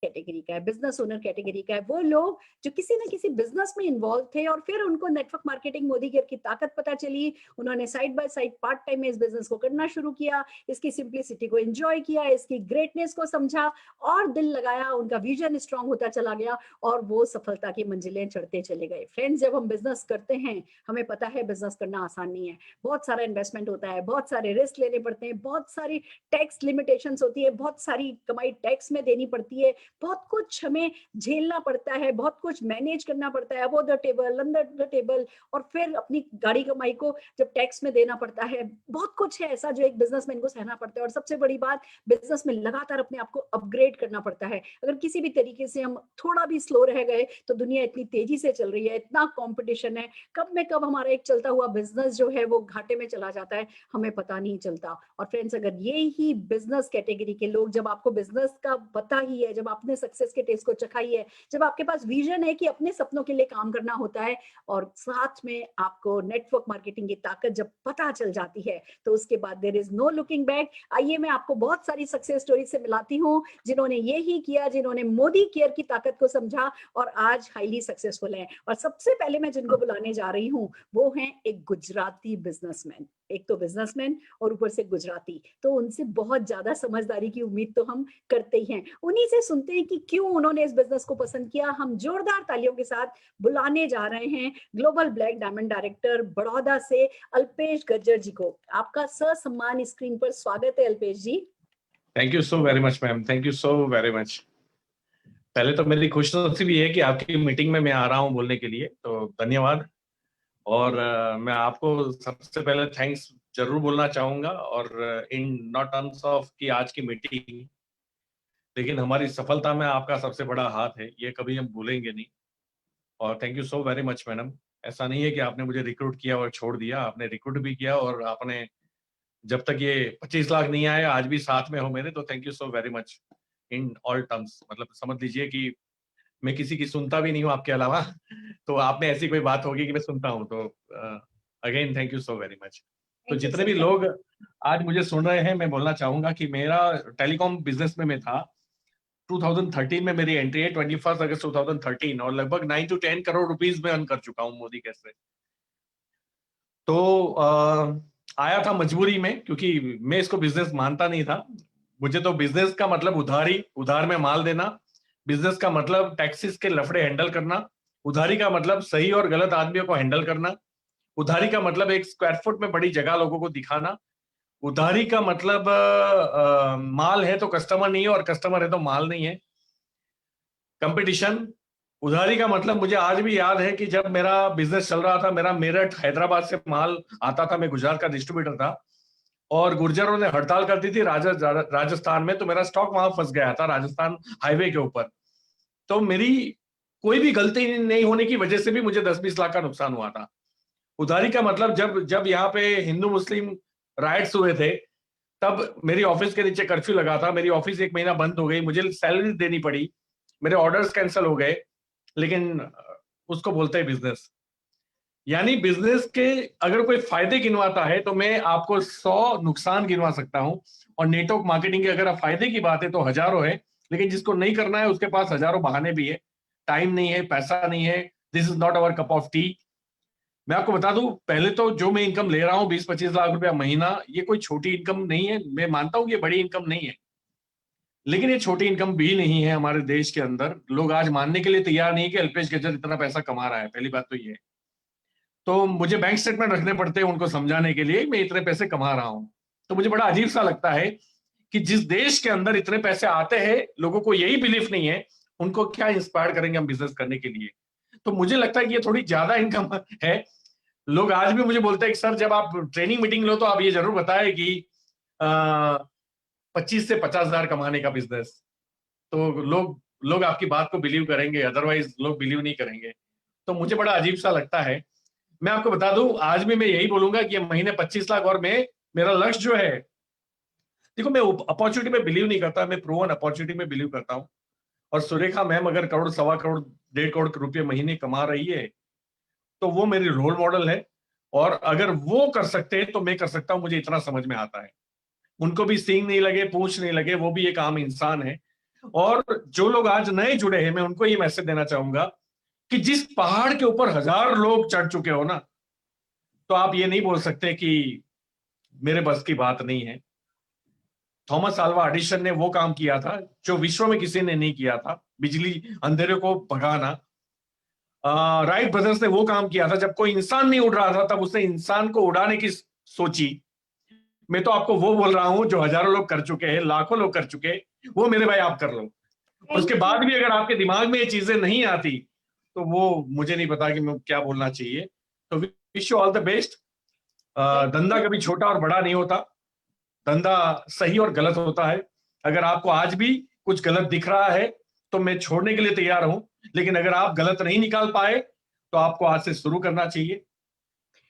Category का है, business owner category का है। वो लोग जो किसी ना किसी बिजनेस में इन्वॉल्व थे और फिर उनको नेटवर्क मार्केटिंग मोदी केयर की ताकत पता चली, उन्होंने side by side part time में इस बिजनेस को करना शुरू किया, इसकी सिंप्लिसिटी को एंजॉय किया, इसकी ग्रेटनेस को समझा और दिल लगाया, उनका विजन स्ट्रांग होता चला गया और वो सफलता की मंजिलें चढ़ते चले गए। फ्रेंड्स, जब हम बिजनेस करते हैं, हमें पता है बिजनेस करना आसान नहीं है, बहुत सारा इन्वेस्टमेंट होता है, बहुत सारे रिस्क लेने पड़ते हैं, बहुत सारी टैक्स लिमिटेशंस होती है, बहुत सारी कमाई टैक्स में देनी पड़ती है, बहुत कुछ हमें झेलना पड़ता है, बहुत कुछ मैनेज करना पड़ता है, above the table, under the table, और फिर अपनी गाड़ी कमाई को जब टैक्स में देना पड़ता है। बहुत कुछ है ऐसा जो एक बिजनेसमैन को सहना पड़ता है। और सबसे बड़ी बात, बिजनेस में लगातार अपने आप को अपग्रेड करना पड़ता है। अगर किसी भी तरीके से हम थोड़ा भी स्लो रह गए तो दुनिया इतनी तेजी से चल रही है, इतना कंपटीशन है, कब में कब हमारा एक चलता हुआ बिजनेस जो है वो घाटे में चला जाता है, हमें पता नहीं चलता। और फ्रेंड्स, अगर ये ही बिजनेस कैटेगरी के लोग, जब आपको बिजनेस का पता ही है, जब आपने सक्सेस के टेस्ट को चखाई है, जब आपके पास विजन है कि अपने सपनों के लिए काम करना होता है और साथ में आपको नेटवर्क मार्केटिंग की ताकत जब पता चल जाती है, तो उसके बाद there is no looking back. आइए मैं आपको बहुत सारी सक्सेस स्टोरी से मिलाती हूँ जिन्होंने ये ही किया, जिन्होंने मोदी केयर की ताकत को समझा और आज हाईली सक्सेसफुल है। और सबसे पहले मैं जिनको बुलाने जा रही हूँ वो हैं एक गुजराती बिजनेसमैन। एक तो बिजनेसमैन और ऊपर से गुजराती, तो उनसे बहुत ज्यादा समझदारी की उम्मीद तो हम करते ही हैं। उन्हीं से सुनते हैं कि क्यों उन्होंने इस बिजनेस को पसंद किया। हम जोरदार तालियों के साथ बुलाने जा रहे हैं global black diamond director Baroda से अल्पेश गज्जर जी को। आपका ससम्मान स्क्रीन पर स्वागत है Alpesh ji. Thank you so very much ma'am, thank you so very much. पहले तो मेरी खुशनसीबी है कि आपकी मीटिंग में मैं आ रहा हूं बोलने के लिए, तो धन्यवाद। और मैं आपको सबसे पहले थैंक्स जरूर बोलना चाहूंगा, और इन नॉट टर्म्स ऑफ कि आज की मीटिंग, लेकिन हमारी सफलता में आपका सबसे बड़ा हाथ है, ये कभी हम भूलेंगे नहीं। और thank you so very much madam. ऐसा नहीं है कि आपने मुझे रिक्रूट किया और छोड़ दिया, आपने रिक्रूट भी किया और आपने जब तक ये 25 लाख नहीं आए आज भी साथ में हो मेरे, तो thank you so very much in all terms. मतलब समझ लीजिए कि मैं किसी की सुनता भी नहीं हूँ आपके अलावा तो आप में ऐसी कोई बात होगी कि मैं सुनता हूँ, तो again thank you so very much. तो जितने भी लोग आज मुझे सुन रहे हैं, मैं बोलना चाहूंगा कि मेरा टेलीकॉम बिजनेस में मैं था। 2013 में मेरी एंट्री है, 21 अगस्त 2013, और लगभग 9 to 10 करोड़ रुपीस में अर्न कर चुका हूँ मोदी केयर से। तो आया था मजबूरी में, क्योंकि मैं इसको बिजनेस मानता नहीं था। मुझे तो बिजनेस का मतलब उधार में माल देना, बिजनेस का मतलब टैक्सेस के लफड़े हैंडल करना, उधारी का मतलब सही और गलत आदमियों को हैंडल करना, उधारी का मतलब एक स्क्वायर फुट में बड़ी जगह लोगों को दिखाना, उधारी का मतलब माल है तो कस्टमर नहीं है और कस्टमर है तो माल नहीं है, कंपटीशन। उधारी का मतलब मुझे आज भी याद है कि जब मेरा बिजनेस चल रहा था, मेरा मेरठ हैदराबाद से माल आता था, मैं गुजरात का डिस्ट्रीब्यूटर था, और गुर्जरों ने हड़ताल कर दी थी राजस्थान में, तो मेरा स्टॉक वहां फंस गया था राजस्थान हाईवे के ऊपर। तो मेरी कोई भी गलती नहीं होने की वजह से भी मुझे 10-20 लाख का नुकसान हुआ था। उधारी का मतलब जब जब यहाँ पे हिंदू मुस्लिम राइट्स हुए थे, तब मेरी ऑफिस के नीचे कर्फ्यू लगा था, मेरी ऑफिस 1 महीना बंद हो गई, मुझे सैलरी देनी पड़ी, मेरे ऑर्डर्स कैंसिल हो गए, लेकिन उसको बोलते हैं बिजनेस। यानी बिजनेस के अगर कोई फायदे गिनवाता है तो मैं आपको 100 नुकसान गिनवा सकता हूं, और नेटवर्क मार्केटिंग के अगर फायदे की बात है तो हजारों है, लेकिन जिसको नहीं करना है उसके पास हजारों बहाने भी है। टाइम नहीं है, पैसा नहीं है, this is not our cup of T. मैं आपको बता दूं, पहले तो जो मैं इनकम ले रहा हूं 20-25 लाख रुपया महीना, ये कोई छोटी इनकम नहीं है। मैं मानता हूं कि ये बड़ी इनकम नहीं है, लेकिन ये छोटी इनकम भी नहीं है। हमारे देश के अंदर लोग आज मानने के लिए तैयार नहीं है कि अल्पेश गज्जर इतना पैसा कमा रहा है। पहली बात तो ये है। तो मुझे बैंक स्टेटमेंट रखने पड़ते हैं उनको समझाने के लिए मैं इतने पैसे कमा रहा हूं। तो मुझे बड़ा अजीब सा लगता है कि जिस देश के अंदर इतने पैसे आते हैं, लोगों को यही बिलीफ नहीं है, उनको क्या इंस्पायर करेंगे हम बिजनेस करने के लिए। तो मुझे लगता है कि ये थोड़ी ज्यादा इनकम है। लोग आज भी मुझे बोलते हैं कि सर जब आप ट्रेनिंग मीटिंग लो तो आप ये जरूर बताएं कि 25 से 50 हजार कमाने का बिजनेस, तो लोग आपकी बात को बिलीव करेंगे, अदरवाइज लोग बिलीव नहीं करेंगे। तो मुझे बड़ा अजीब सा लगता है। मैं आपको बता दूं, आज भी मैं यही बोलूंगा कि महीने 25 लाख, और मैं मेरा लक्ष्य जो है, देखो मैं अपॉर्चुनिटी में बिलीव नहीं करता, मैं प्रूवन अपॉर्चुनिटी में बिलीव करता हूं। और सुरेखा मैम अगर करोड़, सवा करोड़, 1.5 करोड़ रुपए महीने कमा रही है, तो वो मेरी रोल मॉडल है। और अगर वो कर सकते हैं तो मैं कर सकता हूं, मुझे इतना समझ में आता है। उनको भी सींग नहीं लगे, पूंछ नहीं लगे, वो भी एक आम इंसान है। और जो लोग आज नए जुड़े हैं, मैं उनको ये मैसेज देना चाहूंगा कि जिस पहाड़ के ऊपर 1000 लोग चढ़ चुके हो ना, तो आप ये नहीं बोल सकते कि मेरे बस की बात नहीं है। थॉमस अल्वा एडिसन ने वो काम किया था जो विश्व में किसी ने नहीं किया था, बिजली अंधेरे को भगाना। राइट ब्रदर्स ने वो काम किया था जब कोई इंसान नहीं उड़ रहा था, तब उसने इंसान को उड़ाने की सोची। मैं तो आपको वो बोल रहा हूं जो हजारों लोग कर चुके हैं, लाखों लोग कर चुके हैं, वो मेरे भाई आप कर लो। और उसके थैंक बाद यू। भी अगर आपके दिमाग में ये चीजें नहीं आती, तो वो मुझे नहीं पता कि मैं क्या बोलना चाहिए। तो wish you all the best. Thank धंधा यू। कभी छोटा और बड़ा नहीं होता, धंधा सही और गलत होता है। अगर आपको आज भी कुछ गलत दिख रहा है तो मैं छोड़ने के लिए तैयार हूं, लेकिन अगर आप गलत नहीं निकाल पाए तो आपको आज से शुरू करना चाहिए।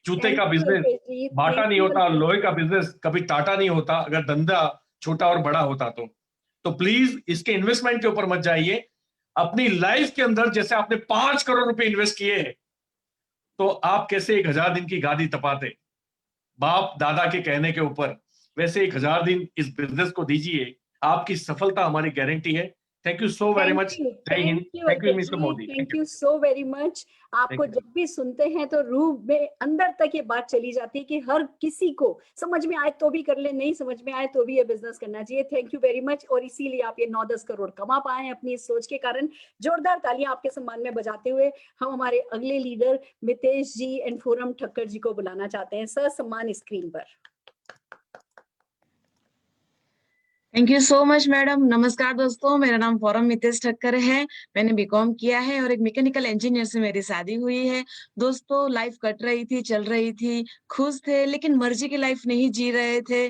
जूते थैंक का you business Alpesh ji, Bata thank नहीं यू होता, अल्पेश। लोहे का बिजनेस कभी टाटा नहीं होता अगर धंधा छोटा और बड़ा होता तो प्लीज इसके इन्वेस्टमेंट के ऊपर मत जाइए। अपनी लाइफ के अंदर जैसे आपने 5 करोड़ रुपए इन्वेस्ट किए हैं, तो आप कैसे 1000 दिन की गादी तपाते बाप दादा के कहने के ऊपर, वैसे 1000 दिन इस बिजनेस को दीजिए। आपकी सफलता हमारी गारंटी है। Thank you so very much. जय हिंद। Thank you thank you Alpesh mister ji, Modi. Thank thank you. You so very much. आपको थैंक यू। जब भी सुनते हैं तो रूह में अंदर तक ये बात चली जाती है कि हर किसी को समझ में आए तो भी कर ले, नहीं समझ में आए तो भी ये बिजनेस करना चाहिए। Thank you very much. और इसीलिए आप ये 9-10 करोड़ कमा पाए हैं अपनी इस सोच के कारण। जोरदार तालियां आपके सम्मान में बजाते हुए हम हमारे अगले लीडर मितेश जी एंड फोरम ठक्कर जी को बुलाना चाहते हैं। सर सम्मान स्क्रीन पर। Thank you so much madam. नमस्कार दोस्तों, मेरा नाम फॉरम मितेश ठक्कर है। मैंने बीकॉम किया है और एक मैकेनिकल इंजीनियर से मेरी शादी हुई है। दोस्तों, लाइफ कट रही थी, चल रही थी, खुश थे, लेकिन मर्जी की लाइफ नहीं जी रहे थे।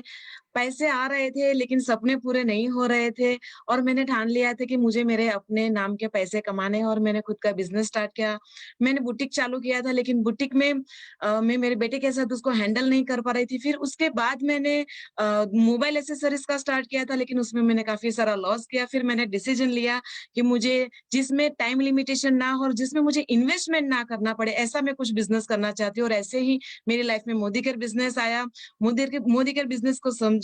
पैसे आ रहे थे लेकिन सपने पूरे नहीं हो रहे थे। और मैंने ठान लिया था कि मुझे मेरे अपने नाम के पैसे कमाने हैं और मैंने खुद का बिजनेस स्टार्ट किया। मैंने बुटीक चालू किया था, लेकिन बुटीक में मैं मेरे बेटे के साथ उसको हैंडल नहीं कर पा रही थी। फिर उसके बाद मैंने मोबाइल एक्सेसरीज का स्टार्ट किया था, लेकिन उसमें मैंने काफी सारा लॉस किया। फिर मैंने डिसीजन लिया कि मुझे जिसमें टाइम लिमिटेशन ना हो और जिसमें मुझे इन्वेस्टमेंट ना करना पड़े, ऐसा मैं कुछ बिजनेस करना चाहती हूँ। और ऐसे ही मेरी लाइफ में मोदी केयर बिजनेस आया। मोदी केयर बिजनेस को समझा,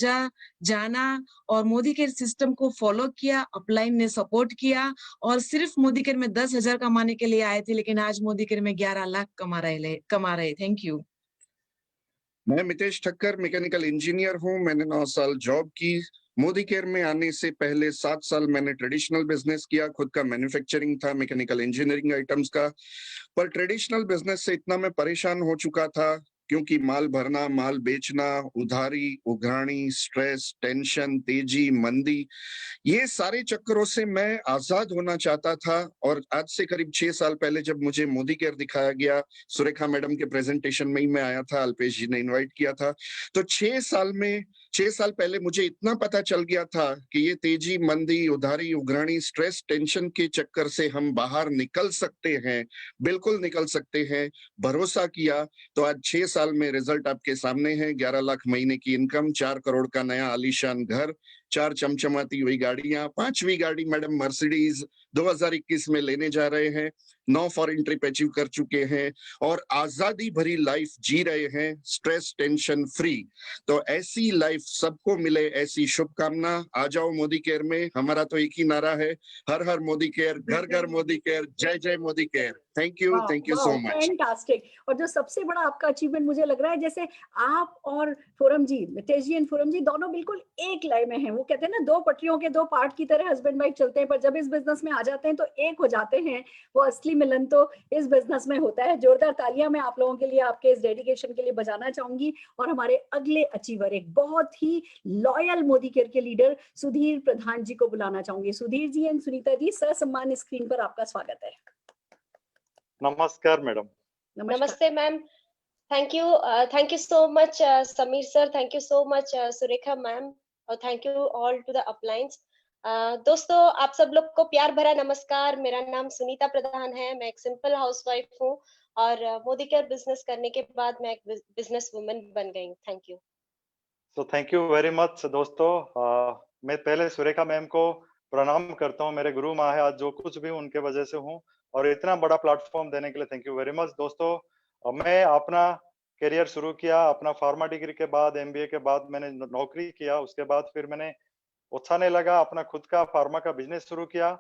जाना और मोदी केयर सिस्टम को फॉलो किया। अपलाइन ने सपोर्ट किया और सिर्फ मोदी केयर में 10,000 कमाने के लिए आए थे, लेकिन आज मोदी केयर में 11 लाख कमा रहे। Thank you. मैं मितेश ठक्कर मैकेनिकल इंजीनियर हूं। मैंने 9 साल जॉब की। मोदी केयर में आने से पहले 7 साल मैंने ट्रेडिशनल बिजनेस किया। खुद का मैन्युफैक्चरिंग था मैकेनिकल इंजीनियरिंग आइटम्स का। पर ट्रेडिशनल बिजनेस से इतना मैं परेशान हो चुका था, क्योंकि माल भरना, माल बेचना, उधारी, उघराणी, स्ट्रेस, टेंशन, तेजी, मंदी, ये सारे चक्करों से मैं आजाद होना चाहता था। और आज से करीब 6 साल पहले जब मुझे मोदी केयर दिखाया गया, सुरेखा मैडम के प्रेजेंटेशन में ही मैं आया था, अल्पेश जी ने इनवाइट किया था, तो 6 साल पहले मुझे इतना पता चल गया था कि ये तेजी, मंदी, उधारी, उघराणी, स्ट्रेस, टेंशन के चक्कर से हम बाहर निकल सकते हैं, बिल्कुल निकल सकते हैं। भरोसा किया तो आज 6 साल में रिजल्ट आपके सामने है। 11 लाख महीने की इनकम, 4 करोड़ का नया आलीशान घर, 4 चमचमाती हुई गाड़ियां, 5वीं गाड़ी मैडम मर्सिडीज 2021 में लेने जा रहे हैं, 9 फॉरेन ट्रिप अचीव कर चुके हैं और आजादी भरी लाइफ जी रहे हैं, स्ट्रेस टेंशन फ्री। तो ऐसी लाइफ सबको मिले, ऐसी शुभकामना। आ जाओ मोदी केयर में। हमारा तो एक ही नारा है, हर हर मोदी केयर, घर घर मोदी केयर, जय जय Modi care. Thank you so much. Fantastic. और जो सबसे बड़ा आपका अचीवमेंट मुझे लग रहा है, जैसे आप और फोरम जी, मितेश जी एंड फोरम जी दोनों बिल्कुल एक लय में हैं। वो कहते हैं ना, 2 पटरियों के 2 पार्ट की तरह हस्बैंड वाइफ चलते हैं, पर जब इस बिजनेस में आ जाते हैं तो एक हो जाते हैं। वो असली मिलन तो इस बिजनेस में होता है। जोरदार तालियां मैं आप लोगों के लिए, आपके इस डेडिकेशन के लिए बजाना चाहूंगी। और हमारे अगले अचीवर, एक बहुत ही लॉयल मोदी केयर के लीडर सुधीर प्रधान जी को बुलाना चाहूंगी। सुधीर जी एंड सुनीता जी, ससम्मान स्क्रीन पर आपका स्वागत है। नमस्कार मैडम। नमस्ते ma'am. Thank you so much Sameer sir, thank you so much Surekha ma'am, और thank you all to the uplines. दोस्तों, आप सब लोग को प्यार भरा नमस्कार। मेरा नाम सुनीता प्रधान है। मैं एक सिंपल हाउसवाइफ हूँ और मोदी केयर बिजनेस करने के बाद मैं एक बिजनेस वुमन बन गई। Thank you. तो थैंक यू वेरी मच दोस्तों। मैं पहले सुरेखा मैम को प्रणाम करता हूँ। मेरे गुरु माँ है, आज जो कुछ भी उनके वजह से हूँ, और इतना बड़ा प्लेटफॉर्म देने के लिए थैंक यू वेरी मच दोस्तों। मैं अपना करियर शुरू किया अपना फार्मा डिग्री के बाद, एमबीए के बाद मैंने नौकरी किया। उसके बाद फिर मैंने अच्छा नहीं लगा, अपना खुद का फार्मा का बिजनेस शुरू किया।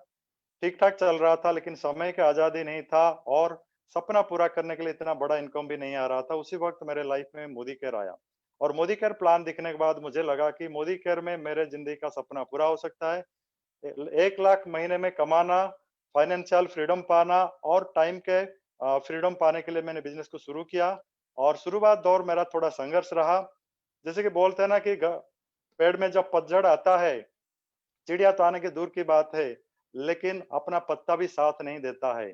ठीक ठाक चल रहा था, लेकिन समय की आजादी नहीं था और सपना पूरा करने के लिए इतना बड़ा इनकम भी नहीं आ रहा था। उसी वक्त मेरे लाइफ में मोदी केयर आया और मोदी केयर प्लान दिखने के बाद मुझे लगा कि मोदी केयर में मेरे जिंदगी का सपना पूरा हो सकता है। 1 लाख महीने में कमाना, फाइनेंशियल फ्रीडम पाना और टाइम के फ्रीडम पाने के लिए मैंने बिजनेस को शुरू किया। और शुरुआत दौर मेरा थोड़ा संघर्ष रहा। जैसे कि बोलते हैं ना कि पेड़ में जब पतझड़ आता है, चिड़िया तो आने की दूर की बात है, लेकिन अपना पत्ता भी साथ नहीं देता है।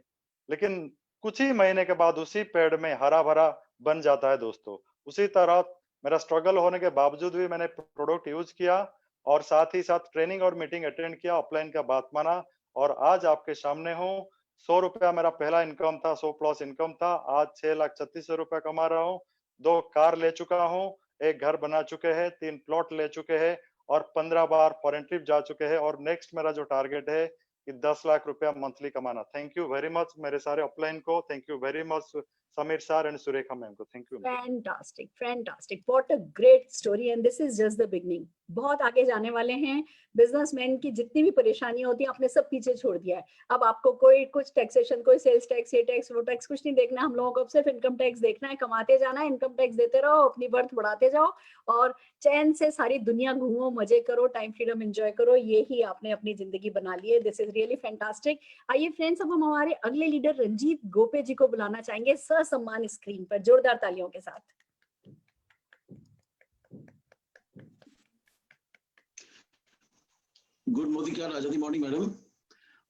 लेकिन कुछ ही महीने के बाद उसी पेड़ में हरा-भरा बन जाता है दोस्तों। उसी तरह मेरा स्ट्रगल होने के बावजूद भी मैंने प्रोडक्ट यूज़ किया और साथ ही साथ ट्रेनिंग और मीटिंग अटेंड किया, ऑफलाइन का बात माना और आज आपके सामने हूँ। ₹100 मेरा पहला इनकम था, 100 प्लस इनकम था। आज ₹6,36,000 कमा रहा हूँ। 2 कार ले चुका हूँ, 1 घर बना चुके हैं, 3 प्लॉट ले चुके हैं और 15 बार फॉरेन ट्रिप जा चुके हैं और नेक्स्ट मेरा जो टारगेट है कि 10 लाख रुपया मंथली कमाना। थैंक यू वेरी मच मेरे सारे अपलाइन को। Thank you very much Sameer sir and Surekha ma'am को। Thank you. Fantastic, fantastic, what a great story and this is just the beginning. बहुत आगे जाने वाले हैं। बिजनेसमैन की जितनी भी परेशानियां होती हैं आपने सब पीछे छोड़ दिया है। अब आपको कोई कुछ टैक्सेशन, कोई सेल्स टैक्स, ये टैक्स वो टैक्स कुछ नहीं देखना। हम लोगों को अब सिर्फ इनकम टैक्स देखना है, कमाते जाना है, इनकम टैक्स देते रहो, अपनी वर्थ बढ़ाते जाओ और चैन से सारी दुनिया घूमो, मजे करो, टाइम फ्रीडम एंजॉय करो। ये ही आपने अपनी जिंदगी बना ली है। This is really fantastic. आइए फ्रेंड्स, अब हम हमारे अगले लीडर रंजीत गोपे जी को बुलाना चाहेंगे ससम्मान स्क्रीन पर, जोरदार तालियों के साथ। गुड मोदीकेयर आजादी मॉर्निंग मैडम,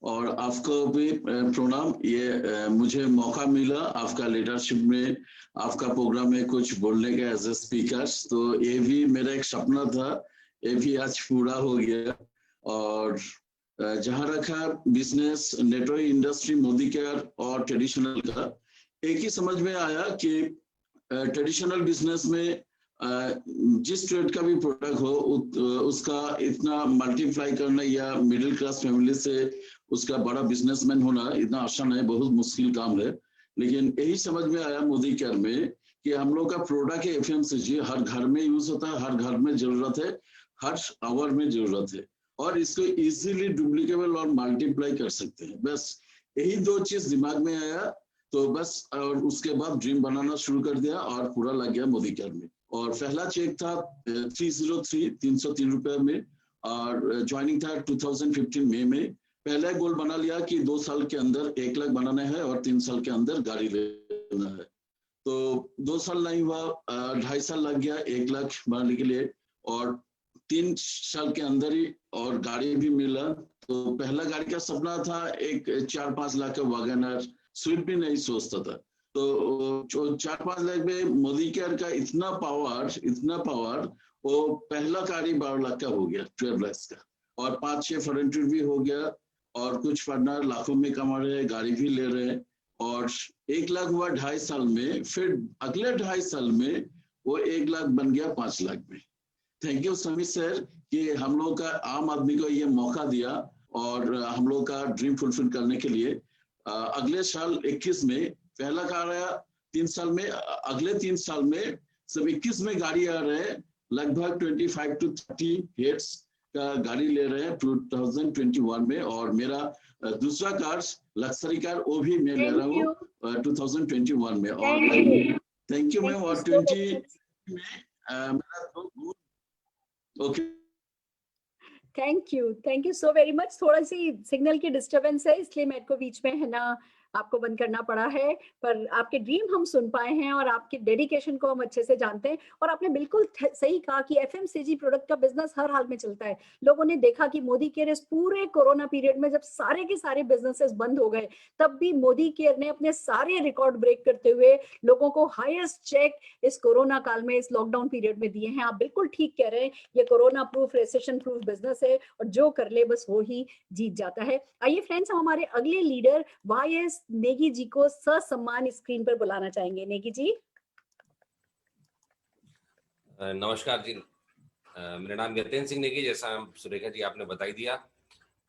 और आपको भी प्रणाम। ये मुझे मौका मिला आपका लीडरशिप में, आपका प्रोग्राम में कुछ बोलने का एज ए स्पीकर। तो ये भी मेरा एक सपना था, ये भी आज पूरा हो गया। और जहां रखा बिजनेस, नेटवर्क इंडस्ट्री, मोदीकेयर और ट्रेडिशनल का, एक ही समझ में आया कि ट्रेडिशनल बिजनेस में जिस ट्रेड का भी प्रोडक्ट हो उसका इतना मल्टीप्लाई करना या मिडिल क्लास फैमिली से उसका बड़ा बिजनेसमैन होना इतना आसान है, बहुत मुश्किल काम है। लेकिन यही समझ में आया मोदी केयर में कि हम लोग का प्रोडक्ट है एफएमसीजी, हर घर में यूज होता है, हर घर में जरूरत है, हर आवर में जरूरत है और इसको इजीली डुप्लीकेबल और मल्टीप्लाई कर सकते हैं। बस यही 2 चीज दिमाग में आया तो बस, और उसके बाद ड्रीम बनाना शुरू कर दिया और पूरा लग गया मोदी केयर में। और पहला चेक था 303 रुपए में और ज्वाइनिंग था 2015 मई में। पहला गोल बना लिया कि 2 साल के अंदर 1 लाख बनाना है और 3 साल के अंदर गाड़ी लेना है। तो 2 साल नहीं हुआ, 2.5 साल लग गया 1 लाख बनाने के लिए और 3 साल के अंदर ही और गाड़ी भी मिला। तो पहला गाड़ी का सपना था एक 4-5 लाख का वैगनर, स्विफ्ट भी नहीं सोचता था। तो 4-5 लाख में मोदी केयर का इतना पावर वो पहला गाड़ी 12 लाख का हो गया, 12 लाख का, और 5-6 फॉरेन ट्रिप भी हो गया और कुछ पार्टनर लाखों में कमा रहे हैं, गाड़ी भी ले रहे हैं और 1 लाख हुआ 2.5 साल में। फिर अगले 2.5 साल में वो 1 लाख बन गया 5 लाख में। थैंक यू समीर सर कि हम लोग का आम आदमी को ये मौका दिया और हम लोग का ड्रीम फुलफिल करने के लिए। अगले साल 21 में पहला कार आया, 3 साल में, अगले 3 साल में सब 21 में गाड़ी आ रहे हैं, लगभग 25 to 30 हेड्स का गाड़ी ले रहे हैं 2021 में। और मेरा दूसरा कार लग्जरी कार वो भी मैं ले रहा हूँ 2021 में। और थैंक यू मैम। और 20 में मेरा okay, thank you so very much. थोड़ा सी सिग्नल की डिस्टरबेंस है इसलिए मेरे को बीच में है ना आपको बंद करना पड़ा है, पर आपके ड्रीम हम सुन पाए हैं और आपके डेडिकेशन को हम अच्छे से जानते हैं। और आपने बिल्कुल सही कहा कि एफएमसीजी प्रोडक्ट का बिजनेस हर हाल में चलता है। लोगों ने देखा कि मोदी केयर इस पूरे कोरोना पीरियड में जब सारे के सारे बिजनेसेस बंद हो गए, तब भी मोदी केयर ने अपने सारे रिकॉर्ड ब्रेक करते हुए लोगों को हाईएस्ट चेक इस कोरोना काल में, इस लॉकडाउन पीरियड में दिए हैं। आप बिल्कुल ठीक कह रहे हैं, ये corona proof, recession proof business है और जो कर ले बस वो ही जीत जाता है। आइए फ्रेंड्स, हम हमारे अगले लीडर वाईएस नेगी जी को ससम्मान स्क्रीन पर बुलाना चाहेंगे। नेगी जी। नमस्कार जी, मेरा नाम यतेन सिंह नेगी, जैसा सुरेखा जी आपने बताई दिया।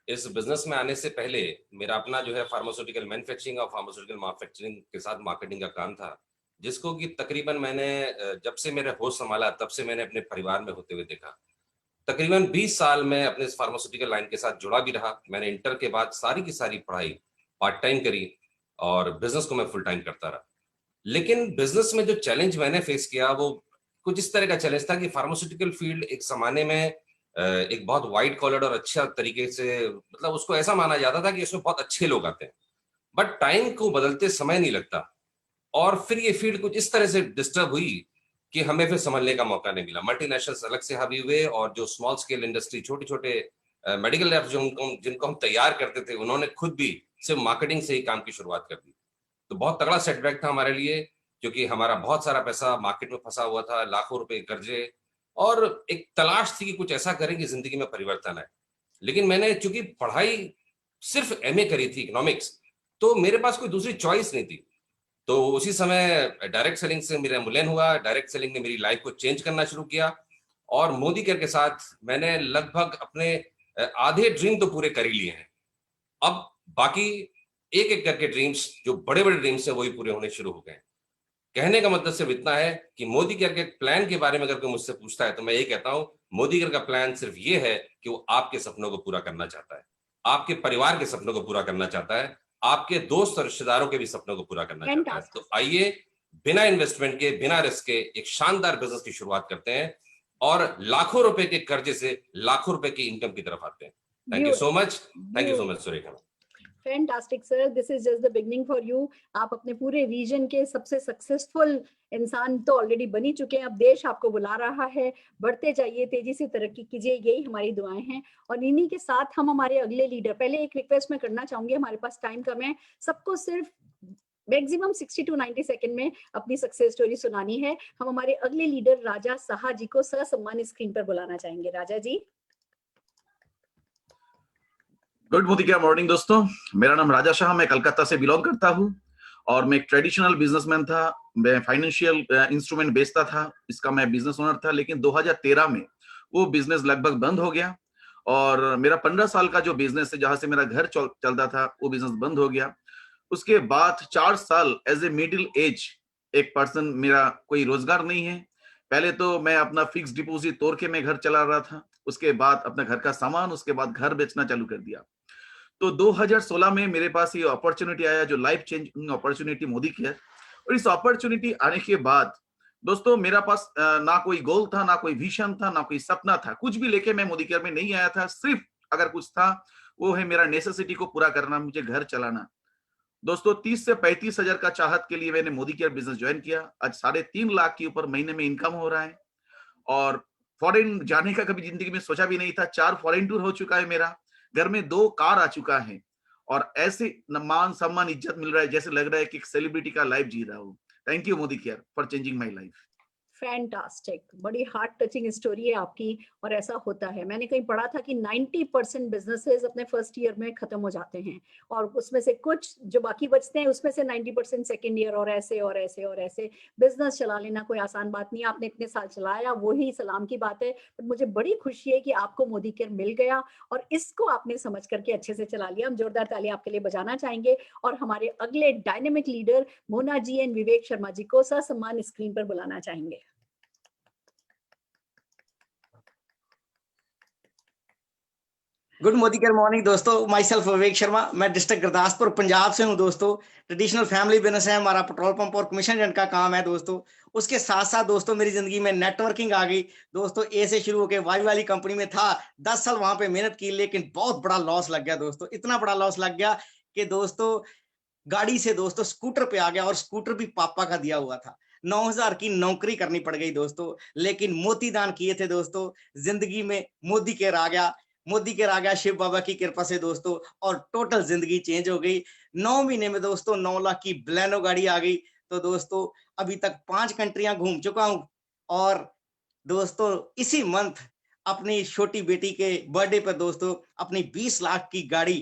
इस बिजनेस में आने से पहले मेरा अपना जो है फार्मास्यूटिकल मैन्युफैक्चरिंग और फार्मास्यूटिकल मार्केटिंग के साथ मार्केटिंग का काम था, जिसको कि तकरीबन मैंने जब से मेरे होश संभाला तब से मैंने अपने परिवार में होते हुए देखा। तकरीबन 20 साल मैं अपने इस फार्मास्यूटिकल लाइन के साथ जुड़ा भी रहा। मैंने इंटर के बाद सारी की सारी पढ़ाई पार्ट टाइम करी और बिजनेस को मैं फुल टाइम करता रहा। लेकिन बिजनेस में जो चैलेंज मैंने फेस किया वो कुछ इस तरह का चैलेंज था कि फार्मास्यूटिकल फील्ड एक जमाने में एक बहुत वाइट कॉलर और अच्छा तरीके से, मतलब उसको ऐसा माना जाता था कि इसमें बहुत अच्छे लोग आते हैं, बट टाइम को बदलते समय नहीं लगता। और फिर ये फील्ड कुछ इस तरह से डिस्टर्ब हुई कि हमें फिर समझने का मौका नहीं मिला। मल्टीनेशनल्स अलग से हावी हुए और जो स्मॉल स्केल इंडस्ट्री, छोटे छोटे मेडिकल लैब्स जिनको हम तैयार करते थे, उन्होंने खुद भी सिर्फ मार्केटिंग से ही काम की शुरुआत कर दी। तो बहुत तगड़ा सेटबैक था हमारे लिए, क्योंकि हमारा बहुत सारा पैसा मार्केट में फंसा हुआ था, लाखों रुपए कर्जे, और एक तलाश थी कि कुछ ऐसा करें कि जिंदगी में परिवर्तन आए। लेकिन मैंने चूंकि पढ़ाई सिर्फ एमए करी थी इकोनॉमिक्स, तो मेरे पास कोई दूसरी चॉइस नहीं थी। तो उसी समय डायरेक्ट सेलिंग से मेरा मुलायन हुआ। डायरेक्ट सेलिंग ने मेरी लाइफ को चेंज करना शुरू किया और मोदी केयर के साथ मैंने लगभग अपने आधे ड्रीम तो पूरे कर ही लिए हैं। अब बाकी एक एक करके ड्रीम्स, जो बड़े बड़े ड्रीम्स है, वही पूरे होने शुरू हो गए। कहने का मतलब सिर्फ इतना है कि मोदी केयर के प्लान के बारे में अगर कोई मुझसे पूछता है तो मैं ये कहता हूं, मोदी केयर का प्लान सिर्फ ये है कि वो आपके सपनों को पूरा करना चाहता है, आपके परिवार के सपनों को पूरा करना चाहता है, आपके दोस्त और रिश्तेदारों के भी सपनों को पूरा करना चाहता है। तो आइए बिना इन्वेस्टमेंट के, बिना रिस्क के एक शानदार बिजनेस की शुरुआत करते हैं और लाखों रुपए के कर्जे से लाखों रुपए की इनकम की तरफ आते हैं। Thank you so much. Thank you so much Surekha. Fantastic sir, this is just the beginning for you. आप अपने पूरे रीजन के सबसे सक्सेसफुल इंसान तो ऑलरेडी बन ही चुके हैं। अब देश आपको बुला रहा है, बढ़ते जाइए, तेजी से तरक्की कीजिए, यही हमारी दुआएं हैं। और इन्हीं के साथ हम हमारे अगले लीडर, पहले एक रिक्वेस्ट मैं करना चाहूंगी, हमारे पास टाइम कम है, सबको सिर्फ मैक्सिमम 60 to 90 सेकंड में अपनी सक्सेस स्टोरी सुनानी है। हम हमारे अगले लीडर राजा साहा जी को ससम्मान स्क्रीन पर बुलाना चाहेंगे। राजा जी। गुड मोदी केयर मॉर्निंग दोस्तों, मेरा नाम राजा शाह, मैं कलकत्ता से बिलोंग करता हूं और मैं एक ट्रेडिशनल बिजनेसमैन था। मैं फाइनेंशियल इंस्ट्रूमेंट बेचता था, इसका मैं बिजनेस ओनर था। लेकिन 2013 में वो बिजनेस लगभग बंद हो गया और मेरा 15 साल का जो बिजनेस है, जहां से मेरा घर चलता था, वो बिजनेस बंद हो गया। उसके बाद 4 साल एज ए मिडिल एज एक पर्सन, मेरा कोई रोजगार नहीं है। पहले तो मैं अपना फिक्स डिपॉजिट तोड़ के मैं घर चला रहा था, उसके बाद अपना घर का सामान, उसके बाद घर बेचना चालू कर दिया। तो 2016 में मेरे पास ये अपॉर्चुनिटी आया, जो life changing opportunity Modi care. और इस अपॉर्चुनिटी आने के बाद दोस्तों मेरा पास ना कोई गोल था, ना कोई विजन था, ना कोई सपना था, कुछ भी लेके मैं मोदी केयर में नहीं आया था। सिर्फ अगर कुछ था वो है मेरा नेसेसिटी को पूरा करना, मुझे घर चलाना। दोस्तों 30 से 35 हजार का चाहत के लिए मैंने मोदी केयर बिजनेस ज्वाइन किया। आज 3.5 लाख के ऊपर महीने में इनकम हो रहा है और फॉरेन जाने का कभी जिंदगी में सोचा भी नहीं था। 4 फॉरेन टूर हो चुका है मेरा, घर में 2 कार आ चुका है और ऐसे मान सम्मान इज्जत मिल रहा है जैसे लग रहा है कि एक सेलिब्रिटी का लाइफ जी रहा हूँ। Thank you Modi care for changing my life. Fantastic, बड़ी हार्ट टचिंग स्टोरी है आपकी और ऐसा होता है। मैंने कहीं पढ़ा था कि 90% बिजनेसेस अपने फर्स्ट ईयर में खत्म हो जाते हैं और उसमें से कुछ जो बाकी बचते हैं उसमें से 90% सेकेंड ईयर, और ऐसे और ऐसे और ऐसे। बिजनेस चला लेना कोई आसान बात नहीं, आपने इतने साल चलाया, वही सलाम की बात है। पर मुझे बड़ी खुशी है कि आपको मोदी केयर मिल गया और इसको आपने समझ करके अच्छे से चला लिया। हम जोरदार ताली आपके लिए बजाना चाहेंगे और हमारे अगले dynamic leader Mona ji and Vivek Sharma ji को ससम्मान स्क्रीन पर बुलाना चाहेंगे। गुड मोदी केयर मॉर्निंग दोस्तों, माई सेल्फ विवेक शर्मा, मैं डिस्ट्रिक्ट गुरदासपुर पंजाब से हूं दोस्तों। ट्रेडिशनल फैमिली बिजनेस है हमारा, पेट्रोल पंप और कमीशन एजेंट का काम है दोस्तों। उसके साथ साथ दोस्तों मेरी जिंदगी में नेटवर्किंग आ गई दोस्तों। ए से शुरू होकर वाई वाली कंपनी में था, 10 साल वहां पे मेहनत की, लेकिन बहुत बड़ा लॉस लग गया दोस्तों। इतना बड़ा लॉस लग गया कि दोस्तों गाड़ी से दोस्तों स्कूटर पे आ गया और स्कूटर भी पापा का दिया हुआ था। 9,000 की नौकरी करनी पड़ गई दोस्तों, लेकिन मोती दान किए थे दोस्तों। जिंदगी में मोदी केयर आ गया, मोदी केयर आ गया शिव बाबा की कृपा से दोस्तों, और टोटल जिंदगी चेंज हो गई। 9 महीने में दोस्तों 9 लाख की ब्लेनो गाड़ी आ गई। तो दोस्तों अभी तक 5 कंट्रियां घूम चुका हूं और दोस्तों इसी मंथ अपनी छोटी बेटी के बर्थडे पर दोस्तों अपनी 20 लाख की गाड़ी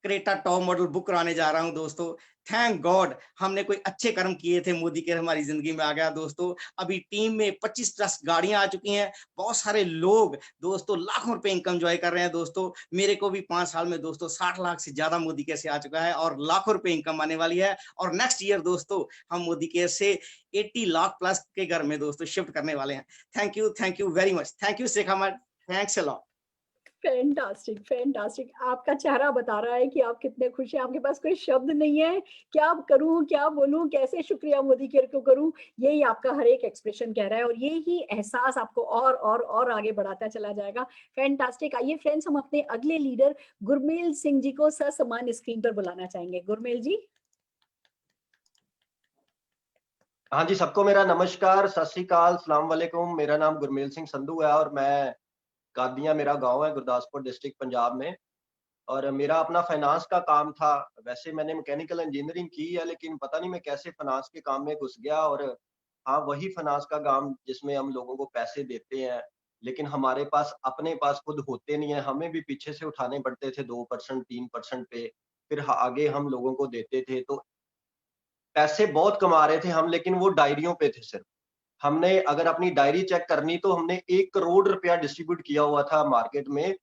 क्रेटा टॉप मॉडल बुक कराने जा रहा हूं दोस्तों। थैंक गॉड हमने कोई अच्छे कर्म किए थे, मोदी केयर हमारी जिंदगी में आ गया दोस्तों। अभी टीम में 25+ गाड़ियां आ चुकी हैं, बहुत सारे लोग दोस्तों लाखों रुपए इनकम एंजॉय कर रहे हैं दोस्तों। मेरे को भी 5 साल में दोस्तों 60 लाख से ज्यादा मोदी केयर से आ चुका है और लाखों रुपए इनकम आने वाली है। और नेक्स्ट ईयर दोस्तों हम मोदी केयर से 80 लाख प्लस के घर में दोस्तों शिफ्ट करने वाले हैं। Thank you very much. Thank you Shekha ma'am, thanks a lot. Fantastic, fantastic. आपका चेहरा बता रहा है कि आप कितने खुश हैं, आपके पास कोई शब्द नहीं है, क्या करूँ, क्या बोलूँ, कैसे शुक्रिया मोदी केयर को करूँ, यही आपका हर एक एक्सप्रेशन कह रहा है और ये ही एहसास आपको और आगे बढ़ाता चला जाएगा। फैंटास्टिक। आइए फ्रेंड्स, हम अपने अगले लीडर गुरमेल सिंह जी को ससम्मान स्क्रीन पर बुलाना चाहेंगे। गुरमेल जी। हाँ जी, सबको मेरा नमस्कार, सत श्री अकाल, सलाम वालेकुम। मेरा नाम गुरमेल सिंह संधू है और मैं कादियां मेरा गांव है, गुरदासपुर डिस्ट्रिक्ट पंजाब में। और मेरा अपना फाइनेंस का काम था। वैसे मैंने मैकेनिकल इंजीनियरिंग की है, लेकिन पता नहीं मैं कैसे फाइनेंस के काम में घुस गया। और हाँ, वही फाइनेंस का काम जिसमें हम लोगों को पैसे देते हैं, लेकिन हमारे पास अपने पास खुद होते नहीं है। हमें भी पीछे से उठाने पड़ते थे 2% 3% पे, फिर आगे हम लोगों को देते थे। तो पैसे बहुत कमा रहे थे हम, लेकिन वो डायरियों पे थे सिर्फ। हमने अगर अपनी डायरी चेक करनी तो हमने 1 करोड़ रुपया डिस्ट्रीब्यूट किया हुआ था मार्केट में,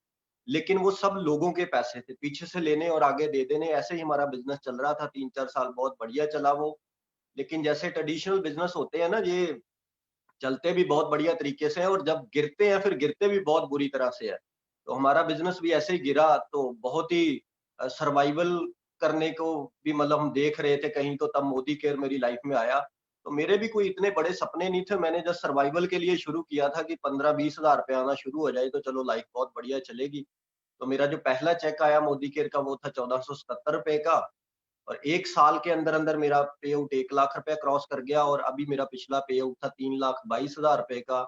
लेकिन वो सब लोगों के पैसे थे, पीछे से लेने और आगे दे देने। ऐसे ही हमारा बिजनेस चल रहा था 3-4 साल, बहुत बढ़िया चला वो। लेकिन जैसे ट्रेडिशनल बिजनेस होते हैं ना, ये चलते भी बहुत बढ़िया तरीके से हैं और जब गिरते हैं फिर गिरते भी बहुत बुरी तरह से है। तो हमारा बिजनेस भी ऐसे ही गिरा, तो बहुत ही सर्वाइवल करने को भी मतलब हम देख रहे थे कहीं, तो तब मोदी केयर मेरी लाइफ में आया। तो मेरे भी कोई इतने बड़े सपने नहीं थे, मैंने जस्ट सर्वाइवल के लिए शुरू किया था कि 15-20 हजार रुपये आना शुरू हो जाए तो चलो लाइफ बहुत बढ़िया चलेगी। तो मेरा जो पहला चेक आया मोदी केयर का वो था 1477 रुपए का, और 1 साल के अंदर अंदर मेरा पे आउट 1 लाख रुपया क्रॉस कर गया। और अभी मेरा पिछला पे आउट था 3,22,000 रुपए का।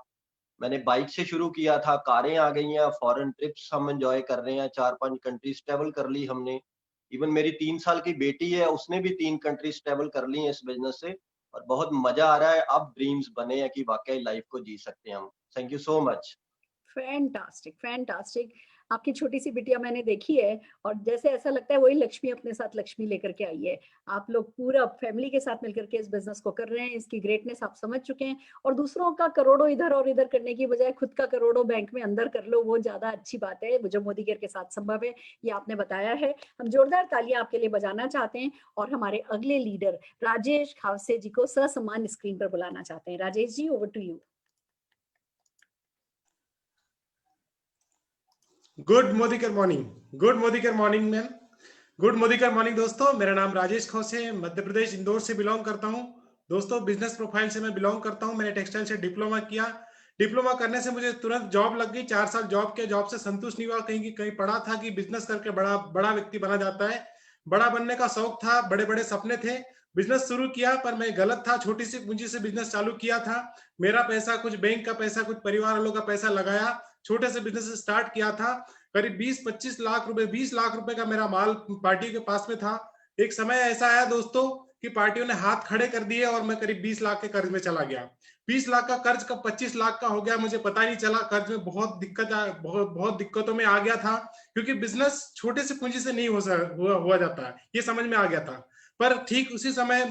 मैंने बाइक से शुरू किया था, कारें आ गई हैं, फॉरेन ट्रिप्स हम एंजॉय कर रहे हैं, 4-5 कंट्रीज ट्रेवल कर ली हमने। इवन मेरी 3 साल की बेटी है, उसने भी 3 कंट्रीज ट्रेवल कर ली है इस बिजनेस से, और बहुत मजा आ रहा है। अब ड्रीम्स बने हैं कि वाकई लाइफ को जी सकते हैं हम। Thank you so much. Fantastic, fantastic. आपकी छोटी सी बिटिया मैंने देखी है और जैसे ऐसा लगता है वही लक्ष्मी अपने साथ लक्ष्मी लेकर के आई है। आप लोग पूरा फैमिली के साथ मिलकर के इस बिजनेस को कर रहे हैं, इसकी ग्रेटनेस आप समझ चुके हैं और दूसरों का करोड़ों इधर और इधर करने की बजाय खुद का करोड़ों बैंक में अंदर कर लो, वो ज्यादा अच्छी बात है। जो मोदी केयर के साथ संभव है, ये आपने बताया है। हम जोरदार तालियां आपके लिए बजाना चाहते हैं और हमारे अगले लीडर राजेश खावसे जी को ससम्मान स्क्रीन पर बुलाना चाहते हैं। Rajesh ji, over to you. Good Modicare morning, good Modicare morning ma'am, good Modicare morning दोस्तों। मेरा नाम राजेश खोसे है, मध्य प्रदेश इंदौर से बिलोंग करता हूं। दोस्तों, बिजनेस प्रोफाइल से मैं बिलोंग करता हूं। मैंने टेक्सटाइल से डिप्लोमा किया। डिप्लोमा करने से मुझे तुरंत जॉब लग गई। 4 साल जॉब किया, जॉब से संतुष्ट नहीं हुआ। कहीं पढ़ा था कि बिजनेस करके बड़ा व्यक्ति बना जाता है। बड़ा बनने का शौक था, बड़े बड़े सपने थे। बिजनेस शुरू किया पर मैं गलत था, छोटी सी पूंजी से बिजनेस चालू किया था। मेरा पैसा, कुछ बैंक का पैसा, कुछ परिवार वालों का पैसा लगाया, छोटे से बिजनेस स्टार्ट किया था। करीब 20-25 लाख रुपए, 20 लाख रुपए का मेरा माल पार्टी के पास में था। एक समय ऐसा आया दोस्तों कि पार्टियों ने हाथ खड़े कर दिए और मैं करीब 20 लाख के कर्ज में चला गया। 20 लाख का कर्ज कब 25 लाख का हो गया मुझे पता ही नहीं चला। कर्ज में बहुत दिक्कतों में आ गया था, क्योंकि बिजनेस छोटे से पूंजी से नहीं हुआ जाता है, ये समझ में आ गया था। पर ठीक उसी समय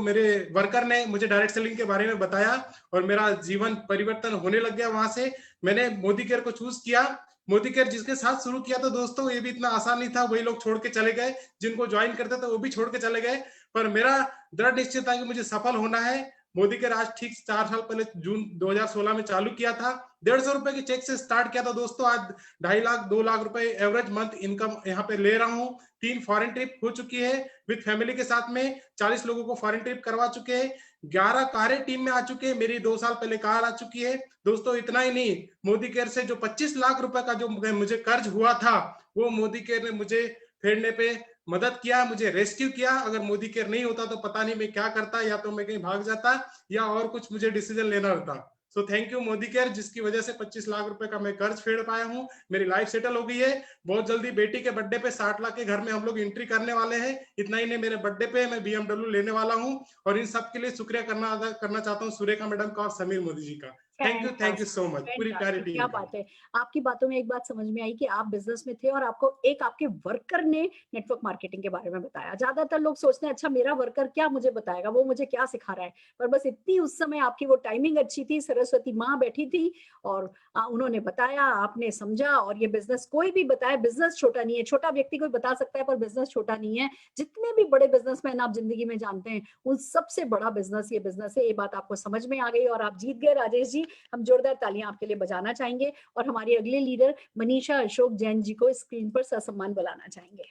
मेरे वर्कर ने मुझे डायरेक्ट सेलिंग के बारे में बताया और मेरा जीवन परिवर्तन होने लग गया। वहां से मैंने मोदी केयर को चूज किया। मोदी केयर जिसके साथ शुरू किया था दोस्तों, ये भी इतना आसान नहीं था। वही लोग छोड़ के चले गए, जिनको ज्वाइन करते थे वो भी छोड़ के चले गए। पर मेरा दृढ़ निश्चय था कि मुझे सफल होना है। मोदी केयर आज ठीक 4 साल पहले जून 2016 में चालू किया था। 150 रुपए के चेक से स्टार्ट किया था दोस्तों। आज 2.5 लाख 2 लाख रुपए एवरेज मंथ इनकम यहाँ पे ले रहा हूँ। 3 फॉरेन ट्रिप हो चुकी है विद फैमिली के साथ में। 40 लोगों को फॉरेन ट्रिप करवा चुके हैं। 11 कारें टीम में आ चुके हैं। मेरी 2 साल पहले कार आ चुकी है दोस्तों। इतना ही नहीं, मोदी केयर से जो 25 लाख रुपए का जो मुझे कर्ज हुआ था, वो मोदी केयर ने मुझे फेरने पे मदद किया, मुझे रेस्क्यू किया। अगर मोदी केयर नहीं होता तो पता नहीं मैं क्या करता, या तो मैं कहीं भाग जाता या और कुछ मुझे डिसीजन लेना होता। So thank you Modi care, जिसकी वजह से 25 लाख रुपए का मैं कर्ज फेड़ पाया हूँ। मेरी लाइफ सेटल हो गई है। बहुत जल्दी बेटी के बर्थडे पे 60 लाख के घर में हम लोग एंट्री करने वाले हैं। इतना ही नहीं, मेरे बर्थडे पे मैं BMW लेने वाला हूँ। और इन सब के लिए शुक्रिया करना चाहता हूँ सुरेखा मैडम का और समीर मोदी जी का। Thank you so much. पूरी प्यारी टीम। क्या बात है। आपकी बातों में एक बात समझ में आई कि आप बिजनेस में थे और आपको एक आपके वर्कर ने नेटवर्क मार्केटिंग के बारे में बताया। ज्यादातर लोग सोचते हैं अच्छा मेरा वर्कर क्या मुझे बताएगा, वो मुझे क्या सिखा रहा है। पर बस इतनी उस समय आपकी वो टाइमिंग अच्छी थी, सरस्वती माँ बैठी थी और उन्होंने बताया, आपने समझा। और ये बिजनेस कोई भी बताए, बिजनेस छोटा नहीं है। छोटा व्यक्ति कोई बता सकता है पर बिजनेस छोटा नहीं है। जितने भी बड़े बिजनेसमैन आप जिंदगी में जानते हैं, उन सबसे बड़ा बिजनेस ये बिजनेस है। ये बात आपको समझ में आ गई और आप जीत गए राजेश जी। हम जोरदार तालियां आपके लिए बजाना चाहेंगे और हमारी अगले लीडर मनीषा अशोक जैन जी को स्क्रीन पर ससम्मान बुलाना चाहेंगे।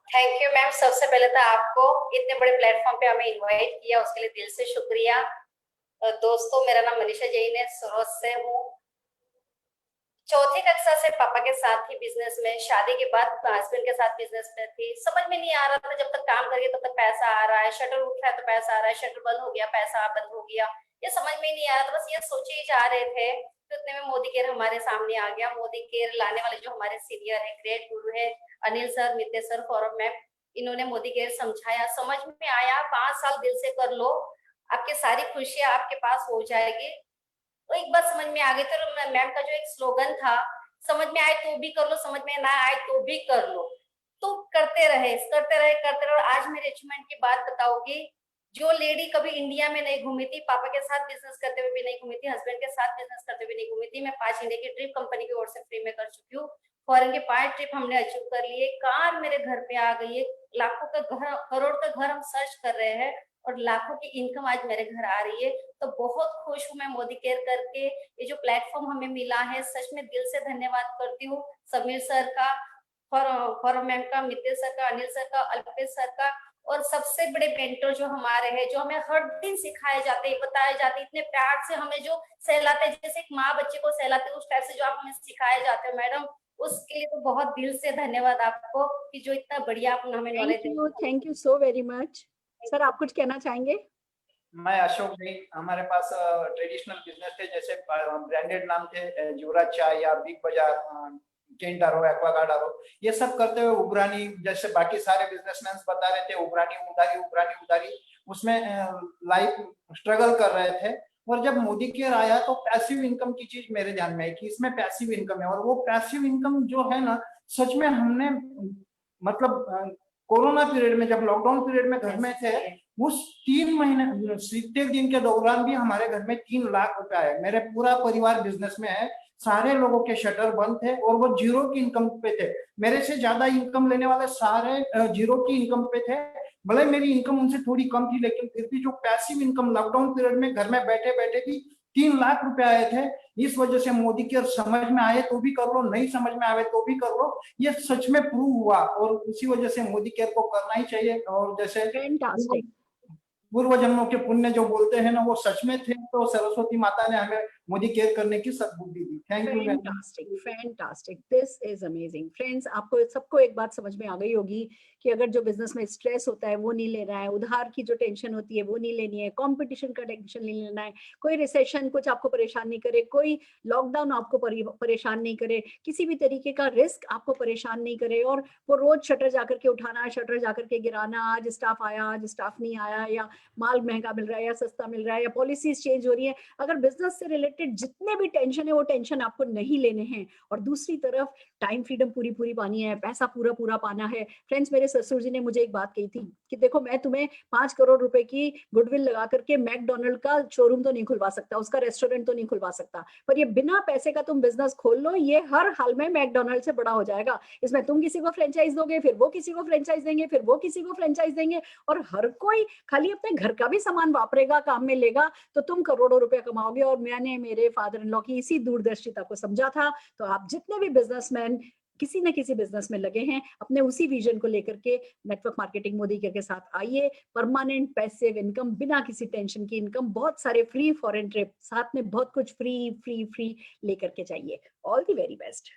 Thank you ma'am. सबसे पहले तो आपको इतने बड़े प्लेटफॉर्म पे हमें इनवाइट किया उसके लिए दिल से शुक्रिया। दोस्तों मेरा नाम मनीषा जैन है, सूरत से हूँ। चौथी कक्षा से पापा के साथ ही बिजनेस में, शादी के बाद हस्बैंड के साथ बिजनेस में थी। समझ में नहीं आ रहा था, जब तक काम करिए तब तक पैसा आ रहा है, शटर उठ रहा है तो पैसा आ रहा है, शटर बंद हो गया पैसा बंद हो गया, ये समझ में नहीं आ रहा था। बस ये सोचे ही जा रहे थे। तो इतने में मोदी केयर हमारे सामने आ गया। मोदी केयर लाने वाले जो हमारे सीनियर है, ग्रेट गुरु है Anil sir, Mitesh sir, Foram ma'am, इन्होंने मोदी केयर समझाया, समझ में आया। 5 साल दिल से कर लो, आपकी सारी खुशियां आपके पास हो जाएगी। तो एक बात समझ में आ गई। तो मैम का जो एक स्लोगन था, समझ में आए तो भी कर लो, समझ में ना आए तो भी कर लो, तो करते रहे करते रहे करते रहे। और आज मेरे अचीवमेंट की बात बताऊंगी। जो लेडी कभी इंडिया में नहीं घूमी थी, पापा के साथ बिजनेस करते हुए भी नहीं घूमी थी, हस्बैंड के साथ बिजनेस करते हुए नहीं घूमी थी, मैं 5 इंडिया की ट्रिप कंपनी की ओर से फ्री में कर चुकी हूँ। फॉरेन के 5 ट्रिप हमने अचीव कर लिए। कार मेरे घर पे आ गई है, लाखों का घर, करोड़ का घर हम सर्च कर रहे हैं और लाखों की इनकम आज मेरे घर आ रही है। तो बहुत खुश हूँ मैं मोदी केयर करके। ये जो प्लेटफॉर्म हमें मिला है, सच में दिल से धन्यवाद करती हूँ समीर सर का, फॉरम मैम का, मितेश सर का, अनिल सर का, अल्पेश सर का, और सबसे बड़े मेंटर जो हमारे हैं, जो हमें हर दिन सिखाए जाते हैं, बताए जाते हैं, इतने प्यार से हमें जो सहलाते हैं, जैसे एक माँ बच्चे को सहलाते है उस टाइप से जो आप हमें सिखाए जाते हैं मैडम, उसके लिए तो बहुत दिल से धन्यवाद आपको कि जो इतना बढ़िया आपने हमें knowledge. Thank you so very much. Sir आप कुछ कहना चाहेंगे? मैं अशोक जी, हमारे पास ट्रेडिशनल बिजनेस थे, जैसे ब्रांडेड नाम थे युवराज चाय या बिग बाजार, केंटारो, एक्वागार्ड, ये सब करते हुए उबरानी, जैसे बाकी सारे बिजनेसमैन बता रहे थे, उबरानी उधारी उसमें लाइफ स्ट्रगल कर रहे थे। और जब मोदी केयर आया तो पैसिव इनकम की चीज मेरे ध्यान में आई कि इसमें पैसिव इनकम है। और वो पैसिव इनकम जो है ना, सच में हमने मतलब कोरोना पीरियड में, जब लॉकडाउन पीरियड में घर में थे, उस 3 महीने 70 दिन के दौरान भी हमारे घर में 3 लाख रुपए आए। मेरे पूरा परिवार बिजनेस में है, सारे लोगों के शटर बंद थे और वो जीरो की इनकम पे थे। मेरे से ज्यादा इनकम लेने वाले सारे जीरो की इनकम पे थे। भले मेरी इनकम उनसे थोड़ी कम थी, लेकिन फिर भी जो पैसिव इनकम लॉकडाउन पीरियड में घर में बैठे बैठे भी 3 लाख रुपए आए थे। इस वजह से मोदी केयर समझ में आए तो भी कर लो, नहीं समझ में आए तो भी कर लो, ये सच में प्रूव हुआ। और उसी वजह से मोदी केयर को करना ही चाहिए। और जैसे पूर्व जन्मों के पुण्य जो बोलते हैं ना, वो सच में थे। तो सरस्वती माता ने हमें मोदी केयर करने की सद्बुद्धि दी। Thank you. Fantastic, this is amazing. Friends, आपको सबको एक बात समझ में आ गई होगी कि अगर जो बिजनेस में स्ट्रेस होता है वो नहीं लेना है, उधार की जो टेंशन होती है वो नहीं लेनी है, कंपटीशन का टेंशन नहीं लेना है, कोई रिसेशन कुछ आपको परेशान नहीं करे, कोई लॉकडाउन आपको परेशान नहीं करे, किसी भी तरीके का रिस्क आपको परेशान नहीं करे, और वो रोज शटर जाकर के उठाना, शटर जाकर के गिराना, आज स्टाफ आया आज स्टाफ नहीं आया, या माल महंगा मिल रहा है या सस्ता मिल रहा है, या पॉलिसीज चेंज हो रही है। अगर बिजनेस से रिलेटेड जितने भी टेंशन है वो टेंशन आपको नहीं लेने हैं। और दूसरी तरफ टाइम फ्रीडम पूरी पानी है, पैसा पूरा पाना है। फ्रेंड्स, मेरे ससुर जी ने मुझे एक बात कही थी कि देखो, मैं तुम्हें 5 करोड़ रुपए की गुडविल लगा करके मैकडोनल्ड का शोरूम तो नहीं खुलवा सकता, उसका रेस्टोरेंट तो नहीं खुलवा सकता, पर ये बिना पैसे का तुम बिजनेस खोल लो, ये हर हाल में मैकडोनल्ड से बड़ा हो जाएगा। इसमें तुम किसी को फ्रेंचाइज दोगे, फिर वो किसी को फ्रेंचाइज देंगे, फिर वो किसी को फ्रेंचाइज देंगे, और हर कोई खाली अपने घर का भी सामान वापरेगा, काम में लेगा, तो तुम करोड़ों रुपए कमाओगे। और मैंने मेरे फादर इन लॉ की इसी दूरदर्शिता को समझा था। तो आप जितने भी बिजनेसमैन किसी न किसी बिजनेस में लगे हैं, अपने उसी विजन को लेकर के नेटवर्क मार्केटिंग मोदी केयर के साथ आइए। परमानेंट पैसिव इनकम, बिना किसी टेंशन की इनकम, बहुत सारे फ्री फॉरेन ट्रिप, साथ में बहुत कुछ फ्री लेकर के जाइए। All the very best.